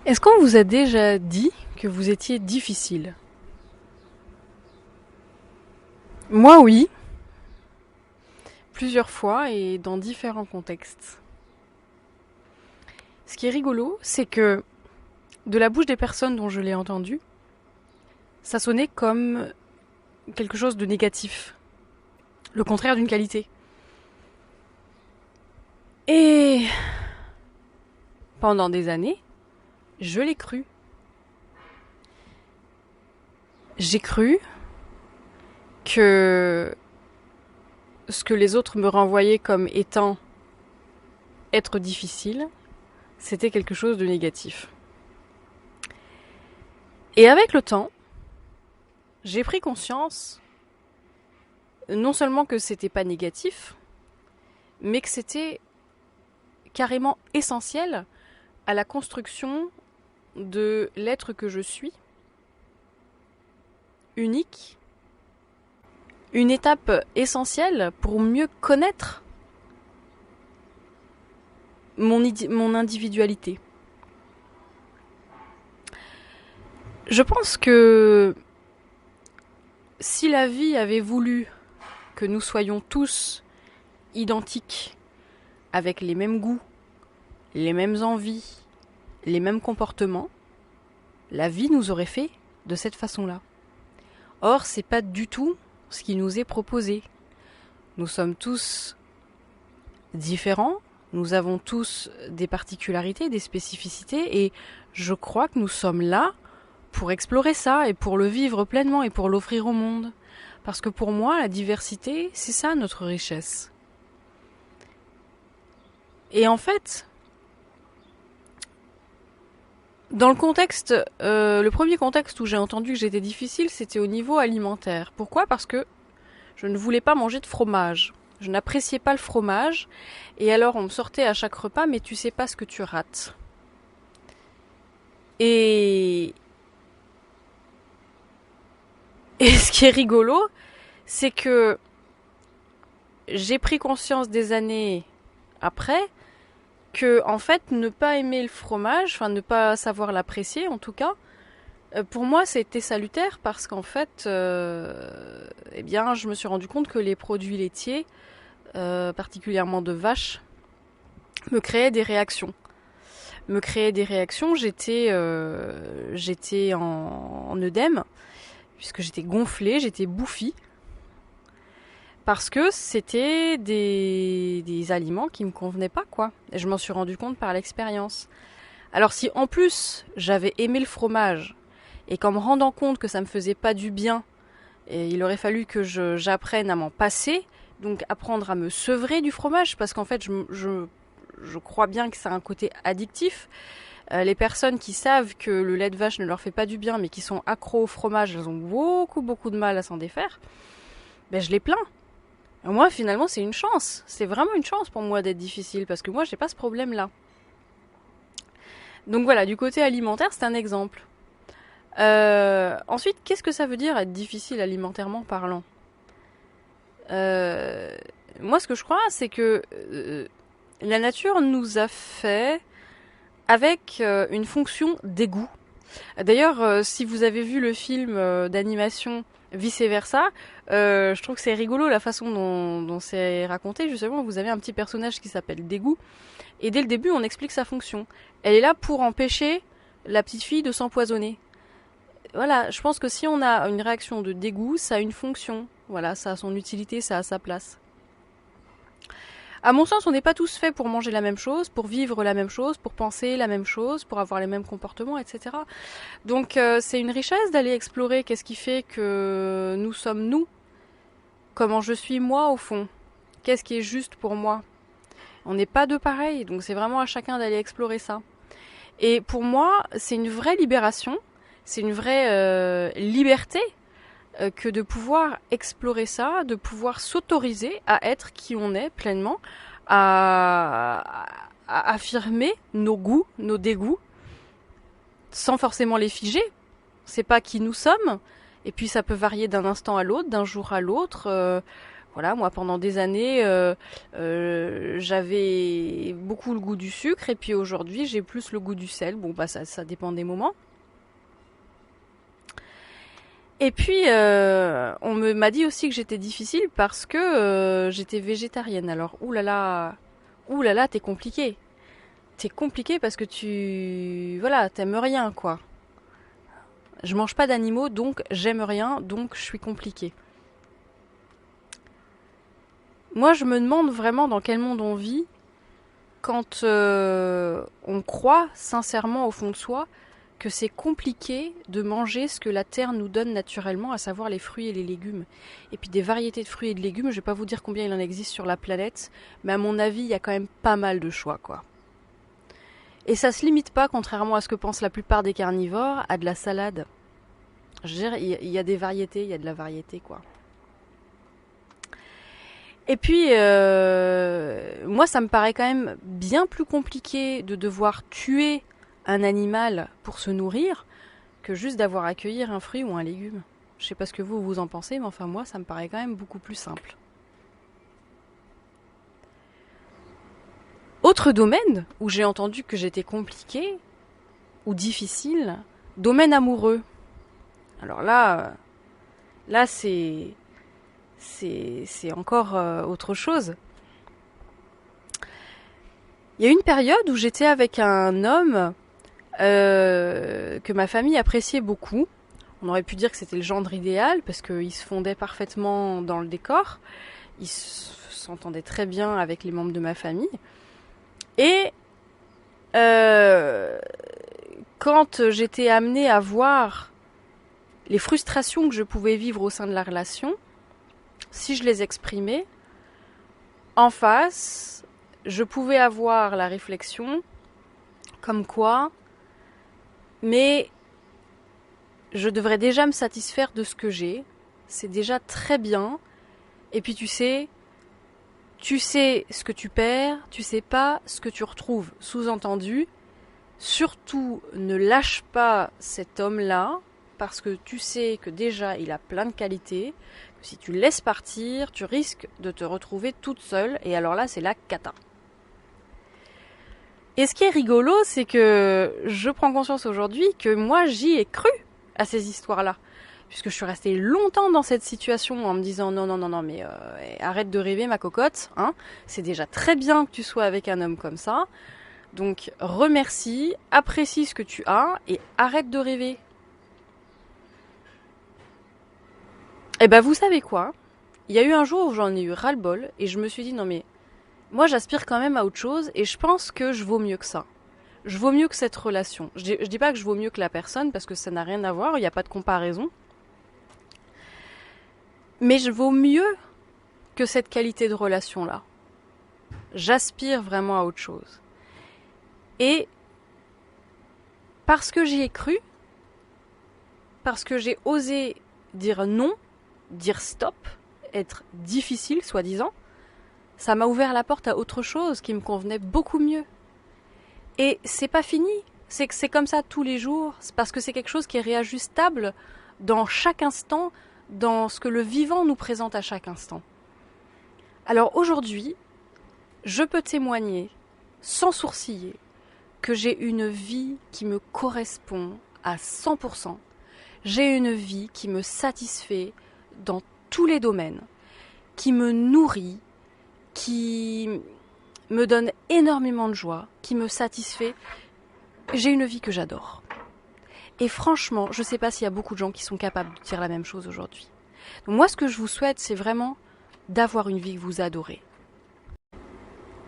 Est-ce qu'on vous a déjà dit que vous étiez difficile? Moi oui, plusieurs fois et dans différents contextes. Ce qui est rigolo, c'est que de la bouche des personnes dont je l'ai entendu, ça sonnait comme quelque chose de négatif, le contraire d'une qualité. Et pendant des années, je l'ai cru. J'ai cru que ce que les autres me renvoyaient comme étant être difficile, c'était quelque chose de négatif. Et avec le temps, j'ai pris conscience non seulement que c'était pas négatif, mais que c'était carrément essentiel à la construction de l'être que je suis, unique, une étape essentielle pour mieux connaître mon individualité. Je pense que si la vie avait voulu que nous soyons tous identiques, avec les mêmes goûts, les mêmes envies, les mêmes comportements, la vie nous aurait fait de cette façon-là. Or, c'est pas du tout ce qui nous est proposé. Nous sommes tous différents, nous avons tous des particularités, des spécificités, et je crois que nous sommes là pour explorer ça et pour le vivre pleinement et pour l'offrir au monde. Parce que pour moi, la diversité, c'est ça notre richesse. Et en fait, dans le premier contexte où j'ai entendu que j'étais difficile, c'était au niveau alimentaire. Pourquoi ? Parce que je ne voulais pas manger de fromage. Je n'appréciais pas le fromage. Et alors on me sortait à chaque repas, mais tu sais pas ce que tu rates. Et ce qui est rigolo, c'est que j'ai pris conscience des années après que, en fait, ne pas aimer le fromage, enfin ne pas savoir l'apprécier en tout cas, pour moi c'était salutaire parce qu'en fait, eh bien, je me suis rendu compte que les produits laitiers, particulièrement de vache, me créaient des réactions. J'étais en œdème, puisque j'étais gonflée, j'étais bouffie, parce que c'était des aliments qui me convenaient pas, quoi. Et je m'en suis rendu compte par l'expérience. Alors si en plus j'avais aimé le fromage, et qu'en me rendant compte que ça me faisait pas du bien, et il aurait fallu que j'apprenne à m'en passer, donc apprendre à me sevrer du fromage, parce qu'en fait je crois bien que ça a un côté addictif. Les personnes qui savent que le lait de vache ne leur fait pas du bien, mais qui sont accros au fromage, elles ont beaucoup de mal à s'en défaire. Ben je les plains. Et moi, finalement, c'est une chance. C'est vraiment une chance pour moi d'être difficile, parce que moi, j'ai pas ce problème-là. Donc voilà, du côté alimentaire, c'est un exemple. Ensuite, qu'est-ce que ça veut dire être difficile alimentairement parlant ? Moi, ce que je crois, c'est que la nature nous a fait avec une fonction d'égout. D'ailleurs, si vous avez vu le film d'animation Vice Versa, je trouve que c'est rigolo la façon dont c'est raconté. Justement, vous avez un petit personnage qui s'appelle Dégoût, et dès le début, on explique sa fonction. Elle est là pour empêcher la petite fille de s'empoisonner. Voilà, je pense que si on a une réaction de dégoût, ça a une fonction. Voilà, ça a son utilité, ça a sa place. À mon sens, on n'est pas tous faits pour manger la même chose, pour vivre la même chose, pour penser la même chose, pour avoir les mêmes comportements, etc. Donc c'est une richesse d'aller explorer qu'est-ce qui fait que nous sommes nous. Comment je suis moi au fond. Qu'est-ce qui est juste pour moi. On n'est pas deux pareils, donc c'est vraiment à chacun d'aller explorer ça. Et pour moi, c'est une vraie libération, c'est une vraie liberté que de pouvoir explorer ça, de pouvoir s'autoriser à être qui on est pleinement, à affirmer nos goûts, nos dégoûts, sans forcément les figer. C'est pas qui nous sommes, et puis ça peut varier d'un instant à l'autre, d'un jour à l'autre. Voilà, moi pendant des années, j'avais beaucoup le goût du sucre et puis aujourd'hui j'ai plus le goût du sel. Bon bah ça dépend des moments. Et puis on m'a dit aussi que j'étais difficile parce que j'étais végétarienne. Alors oulala, t'es compliqué. T'es compliqué parce que voilà, t'aimes rien quoi. Je mange pas d'animaux donc j'aime rien donc je suis compliquée. Moi, je me demande vraiment dans quel monde on vit quand on croit sincèrement au fond de soi que c'est compliqué de manger ce que la terre nous donne naturellement, à savoir les fruits et les légumes. Et puis des variétés de fruits et de légumes, je vais pas vous dire combien il en existe sur la planète, mais à mon avis, il y a quand même pas mal de choix, quoi. Et ça se limite pas, contrairement à ce que pensent la plupart des carnivores, à de la salade. Je veux dire, il y a des variétés, il y a de la variété, quoi. Et puis, moi, ça me paraît quand même bien plus compliqué de devoir tuer un animal pour se nourrir que juste d'avoir à cueillir un fruit ou un légume. Je sais pas ce que vous en pensez, mais enfin moi, ça me paraît quand même beaucoup plus simple. Autre domaine où j'ai entendu que j'étais compliquée ou difficile, domaine amoureux. Alors là c'est encore autre chose. Il y a une période où j'étais avec un homme que ma famille appréciait beaucoup. On aurait pu dire que c'était le gendre idéal parce qu'il se fondait parfaitement dans le décor. Il s'entendait très bien avec les membres de ma famille. Et quand j'étais amenée à voir les frustrations que je pouvais vivre au sein de la relation, si je les exprimais, en face, je pouvais avoir la réflexion comme quoi, mais je devrais déjà me satisfaire de ce que j'ai, c'est déjà très bien, et puis tu sais ce que tu perds, tu sais pas ce que tu retrouves. Sous-entendu, surtout ne lâche pas cet homme-là, parce que tu sais que déjà il a plein de qualités, que si tu le laisses partir, tu risques de te retrouver toute seule, et alors là c'est la cata. Et ce qui est rigolo, c'est que je prends conscience aujourd'hui que moi j'y ai cru à ces histoires-là. Puisque je suis restée longtemps dans cette situation en me disant non, mais arrête de rêver ma cocotte, hein. C'est déjà très bien que tu sois avec un homme comme ça. Donc remercie, apprécie ce que tu as et arrête de rêver. Et ben vous savez quoi? Il y a eu un jour où j'en ai eu ras-le-bol et je me suis dit non mais moi j'aspire quand même à autre chose et je pense que je vaux mieux que ça. Je vaux mieux que cette relation. Je dis pas que je vaux mieux que la personne parce que ça n'a rien à voir, il n'y a pas de comparaison. Mais je vaux mieux que cette qualité de relation-là. J'aspire vraiment à autre chose. Et parce que j'y ai cru, parce que j'ai osé dire non, dire stop, être difficile, soi-disant, ça m'a ouvert la porte à autre chose qui me convenait beaucoup mieux. Et c'est pas fini. C'est comme ça tous les jours, parce que c'est quelque chose qui est réajustable dans chaque instant, dans ce que le vivant nous présente à chaque instant. Alors aujourd'hui, je peux témoigner, sans sourciller, que j'ai une vie qui me correspond à 100%. J'ai une vie qui me satisfait dans tous les domaines, qui me nourrit, qui me donne énormément de joie, qui me satisfait. J'ai une vie que j'adore. Et franchement, je ne sais pas s'il y a beaucoup de gens qui sont capables de dire la même chose aujourd'hui. Donc moi, ce que je vous souhaite, c'est vraiment d'avoir une vie que vous adorez.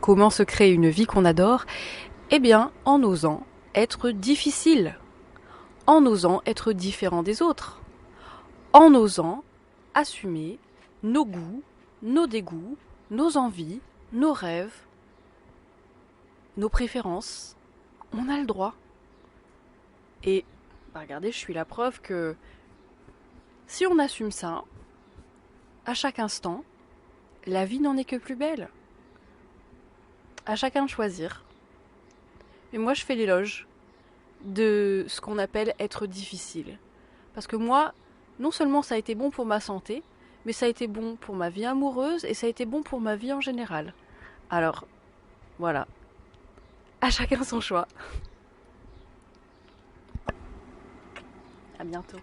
Comment se créer une vie qu'on adore? Eh bien, en osant être difficile, en osant être différent des autres, en osant assumer nos goûts, nos dégoûts, nos envies, nos rêves, nos préférences. On a le droit. Et regardez, je suis la preuve que si on assume ça, à chaque instant, la vie n'en est que plus belle. À chacun de choisir. Et moi, je fais l'éloge de ce qu'on appelle être difficile. Parce que moi, non seulement ça a été bon pour ma santé, mais ça a été bon pour ma vie amoureuse et ça a été bon pour ma vie en général. Alors, voilà. À chacun son choix. À bientôt.